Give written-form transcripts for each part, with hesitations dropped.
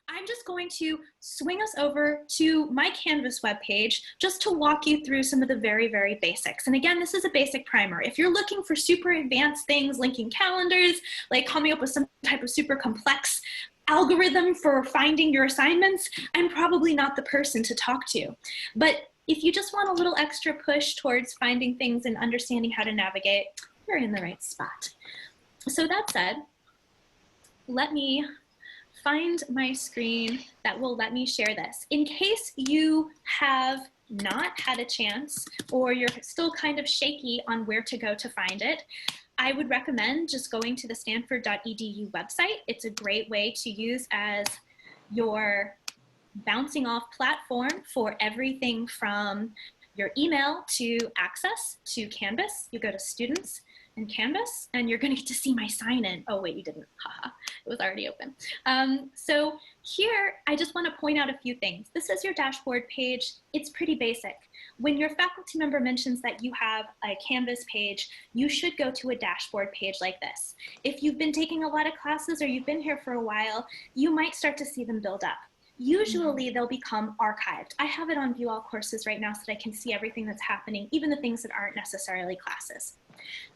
I'm just going to swing us over to my Canvas webpage just to walk you through some of the very, very basics. And again, this is a basic primer. If you're looking for super advanced things, linking calendars, like coming up with some type of super complex algorithm for finding your assignments, I'm probably not the person to talk to. But if you just want a little extra push towards finding things and understanding how to navigate, you're in the right spot. So that said, let me find my screen that will let me share this. In case you have not had a chance or you're still kind of shaky on where to go to find it, I would recommend just going to the stanford.edu website. It's a great way to use as your bouncing off platform for everything from your email to access to Canvas. You go to Students and Canvas, and you're gonna get to see my sign-in. Oh wait, you didn't, haha, it was already open. So here, I just wanna point out a few things. This is your dashboard page. It's pretty basic. When your faculty member mentions that you have a Canvas page, you should go to a dashboard page like this. If you've been taking a lot of classes or you've been here for a while, you might start to see them build up. Usually they'll become archived. I have it on View All Courses right now so that I can see everything that's happening, even the things that aren't necessarily classes.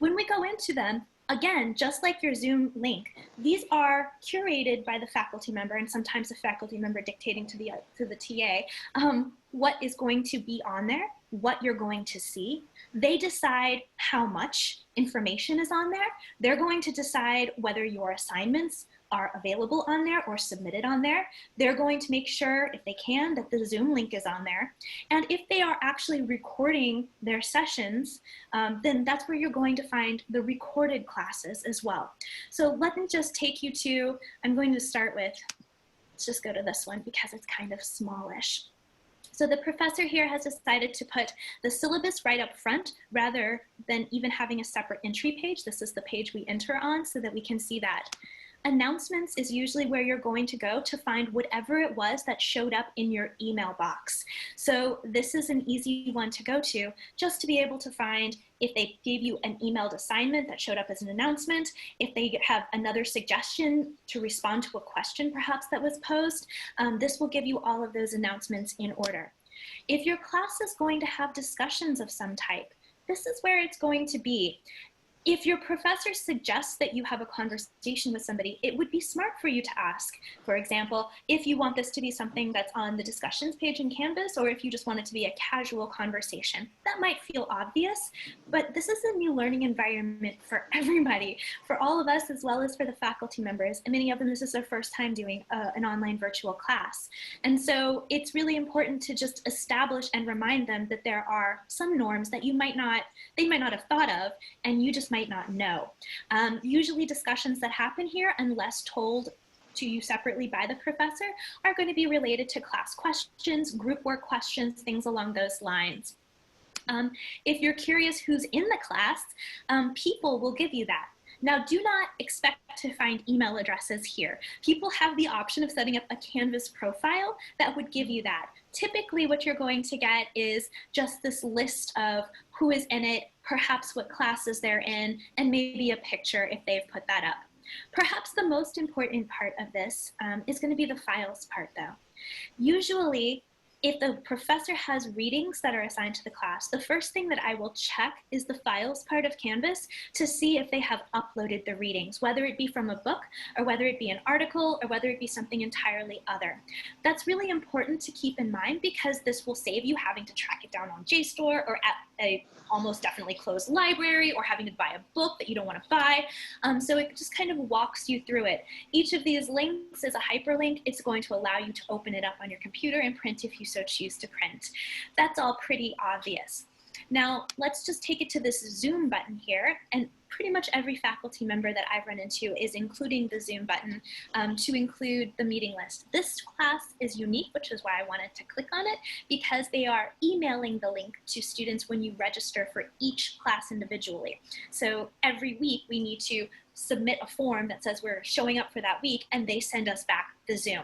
When we go into them, again, just like your Zoom link, these are curated by the faculty member and sometimes the faculty member dictating to the TA what is going to be on there, what you're going to see. They decide how much information is on there. They're going to decide whether your assignments are available on there or submitted on there. They're going to make sure, if they can, that the Zoom link is on there. And if they are actually recording their sessions, then that's where you're going to find the recorded classes as well. So let me just take you to, I'm going to start with, let's just go to this one because it's kind of smallish. So the professor here has decided to put the syllabus right up front rather than even having a separate entry page. This is the page we enter on so that we can see that. Announcements is usually where you're going to go to find whatever it was that showed up in your email box. So this is an easy one to go to just to be able to find if they gave you an emailed assignment that showed up as an announcement, if they have another suggestion to respond to a question perhaps that was posed, this will give you all of those announcements in order. If your class is going to have discussions of some type, this is where it's going to be. If your professor suggests that you have a conversation with somebody, it would be smart for you to ask, for example, if you want this to be something that's on the discussions page in Canvas, or if you just want it to be a casual conversation. That might feel obvious, but this is a new learning environment for everybody, for all of us as well as for the faculty members. And many of them, this is their first time doing an online virtual class. And so it's really important to just establish and remind them that there are some norms that they might not have thought of, and you just might not know. Usually discussions that happen here, unless told to you separately by the professor, are going to be related to class questions, group work questions, things along those lines. If you're curious who's in the class, people will give you that. Now, do not expect to find email addresses here. People have the option of setting up a Canvas profile that would give you that. Typically, what you're going to get is just this list of who is in it, perhaps what classes they're in, and maybe a picture if they've put that up. Perhaps the most important part of this is going to be the files part, though. Usually, if the professor has readings that are assigned to the class, the first thing that I will check is the files part of Canvas to see if they have uploaded the readings, whether it be from a book or whether it be an article or whether it be something entirely other. That's really important to keep in mind because this will save you having to track it down on JSTOR or at a almost definitely closed library or having to buy a book that you don't want to buy. So it just kind of walks you through it. Each of these links is a hyperlink. It's going to allow you to open it up on your computer and print if you so choose to print. That's all pretty obvious. Now, let's just take it to this Zoom button here, and pretty much every faculty member that I've run into is including the Zoom button to include the meeting list. This class is unique, which is why I wanted to click on it, because they are emailing the link to students when you register for each class individually. So every week we need to submit a form that says we're showing up for that week, and they send us back the Zoom.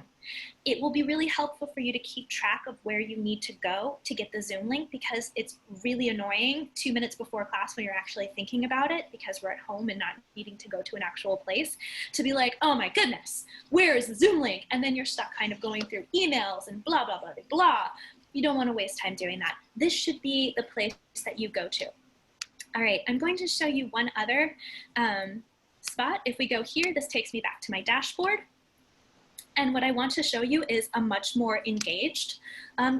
It will be really helpful for you to keep track of where you need to go to get the Zoom link, because it's really annoying 2 minutes before class when you're actually thinking about it because we're at home and not needing to go to an actual place to be like, oh my goodness, where is the Zoom link? And then you're stuck kind of going through emails and blah, blah, blah, blah. You don't want to waste time doing that. This should be the place that you go to. All right, I'm going to show you one other spot. If we go here, this takes me back to my dashboard. And what I want to show you is a much more engaged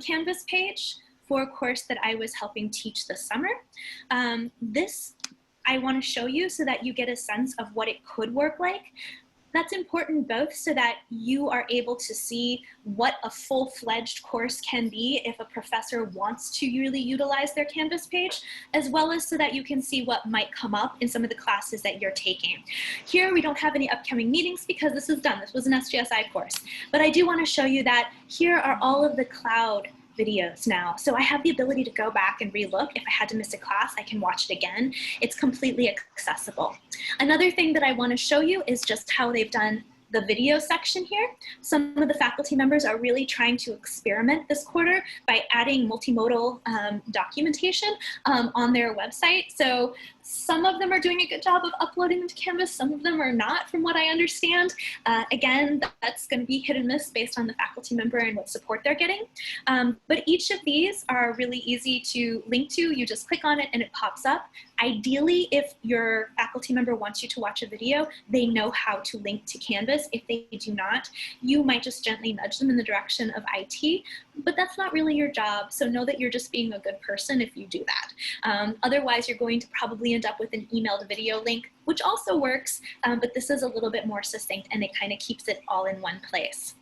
Canvas page for a course that I was helping teach this summer. This I want to show you so that you get a sense of what it could work like. That's important both so that you are able to see what a full-fledged course can be if a professor wants to really utilize their Canvas page, as well as so that you can see what might come up in some of the classes that you're taking. Here we don't have any upcoming meetings because this is done. This was an SGSI course. But I do want to show you that here are all of the cloud videos now. So I have the ability to go back and relook. If I had to miss a class, I can watch it again. It's completely accessible. Another thing that I want to show you is just how they've done the video section here. Some of the faculty members are really trying to experiment this quarter by adding multimodal documentation on their website. So some of them are doing a good job of uploading them to Canvas, some of them are not, from what I understand. Again, that's going to be hit and miss based on the faculty member and what support they're getting. But each of these are really easy to link to. You just click on it and it pops up. Ideally, if your faculty member wants you to watch a video, they know how to link to Canvas. If they do not, you might just gently nudge them in the direction of IT, but that's not really your job. So know that you're just being a good person if you do that. Otherwise, you're going to probably end up with an emailed video link, which also works, but this is a little bit more succinct and it kind of keeps it all in one place.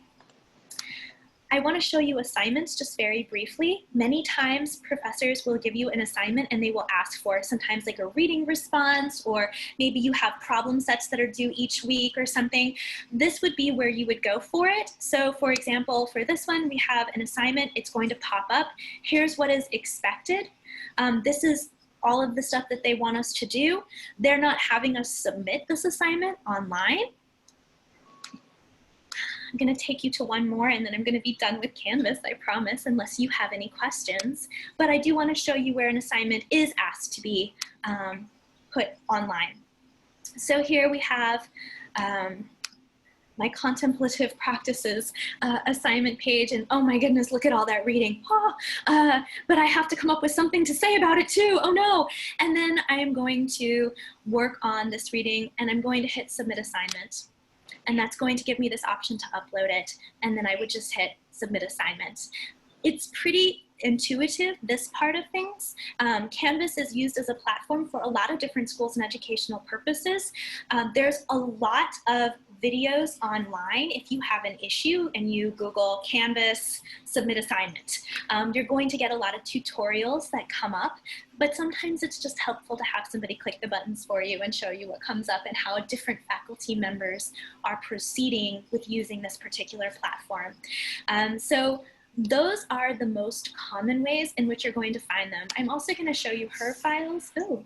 I want to show you assignments just very briefly. Many times professors will give you an assignment and they will ask for sometimes like a reading response, or maybe you have problem sets that are due each week or something. This would be where you would go for it. So for example, for this one, we have an assignment. It's going to pop up. Here's what is expected. This is all of the stuff that they want us to do. They're not having us submit this assignment online. I'm going to take you to one more and then I'm going to be done with Canvas, I promise, unless you have any questions. But I do want to show you where an assignment is asked to be put online. So here we have my contemplative practices assignment page, and oh my goodness, look at all that reading. Oh, but I have to come up with something to say about it too, oh no. And then I am going to work on this reading and I'm going to hit submit assignment. And that's going to give me this option to upload it. And then I would just hit submit assignment. It's pretty intuitive, this part of things. Canvas is used as a platform for a lot of different schools and educational purposes. There's a lot of videos online. If you have an issue and you Google Canvas submit assignment, you're going to get a lot of tutorials that come up, but sometimes it's just helpful to have somebody click the buttons for you and show you what comes up and how different faculty members are proceeding with using this particular platform. So those are the most common ways in which you're going to find them. I'm also going to show you her files. Oh,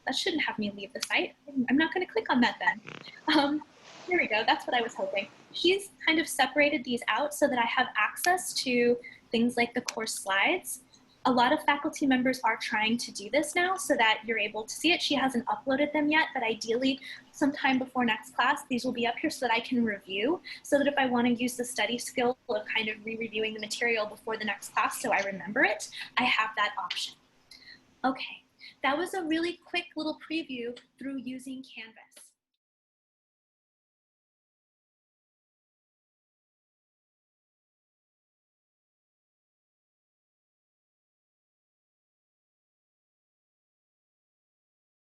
that shouldn't have me leave the site. I'm not going to click on that then. There we go, that's what I was hoping. She's kind of separated these out so that I have access to things like the course slides. A lot of faculty members are trying to do this now so that you're able to see it. She hasn't uploaded them yet, but ideally sometime before next class, these will be up here so that I can review, so that if I want to use the study skill of kind of re-reviewing the material before the next class so I remember it, I have that option. Okay, that was a really quick little preview through using Canvas.